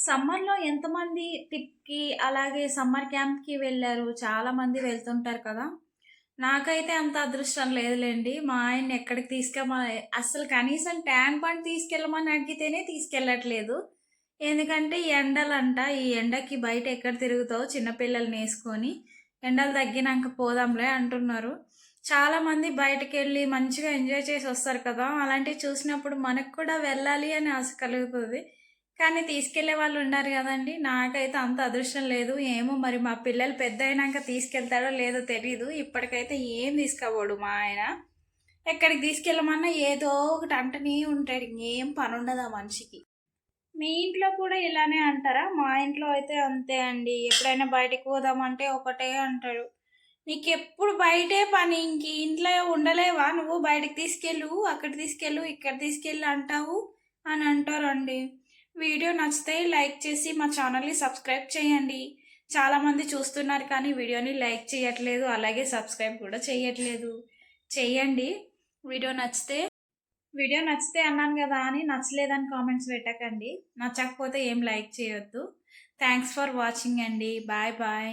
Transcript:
సమ్మర్‌లో ఎంతమంది ట్రిప్‌కి, అలాగే సమ్మర్ క్యాంప్‌కి వెళ్లారు? చాలామంది వెళ్తుంటారు కదా! నాకైతే అంత అదృష్టం లేదులెండి. మా ఆయన్ని ఎక్కడికి అస్సలు కనీసం ట్యాంక్ బండ్ తీసుకెళ్ళమని అడిగితేనే తీసుకెళ్ళట్లేదు. ఎందుకంటే ఎండలంట. ఈ ఎండకి బయట ఎక్కడ తిరుగుతావు చిన్న పిల్లల్నేసుకొని. ఎండలు తగ్గినంక పోదాంలే అంటున్నారు. చాలామంది బయటికెళ్ళి మంచిగా ఎంజాయ్ చేసొస్తారు కదా! అలాంటివి చూసినప్పుడు మనకు కూడా వెళ్ళాలి అని ఆశ కలుగుతది. కానీ తీసుకెళ్ళే వాళ్ళు ఉండారు గదండీ! నాకైతే అంత అదృష్టం లేదు. ఏమో మరి మా పిల్లలు పెద్దయినంక తీసుకెళ్తాడో లేదో తెలీదు. ఇప్పటికైతే ఏం తీసుకపోడు మా ఆయన. ఎక్కడికి తీసుకెళ్ళమన్నా ఏదో ఒకటి అంటనే ఉంటాడు. ఇంగేం పనుండదు ఆ మనిషికి. మీ ఇంట్లో కూడా ఇలానే అంటారా? మా ఇంట్లో అయితే అంతే అండి. ఎప్పుడైనా బయటికి పోదామంటే ఒకటే అంటాడు. "నీకెప్పుడు బయటే పని. ఇంట్లో ఉండలేవా నువ్వు? బయటికి తీసుకెళ్ళు, అక్కడ తీసుకెళ్ళు, ఇక్కడ తీసుకెళ్ళు అంటావు" అని అంటారండి. వీడియో నచ్చితే లైక్ చేసి మా ఛానల్‌ని సబ్స్క్రైబ్ చేయండి. చాలామంది చూస్తున్నారు కానీ వీడియోని లైక్ చేయట్లేదు. అలాగే సబ్స్క్రైబ్ కూడా చేయట్లేదు. చేయండి. వీడియో నచ్చితే. వీడియో నచ్చితే అన్నాను గదా అని నచ్చలేదని కామెంట్స్ పెట్టకండి. నచ్చకపోతే ఏం లైక్ చేయొద్దు. థాంక్స్ ఫర్ వాచింగ్ అండి. Bye bye.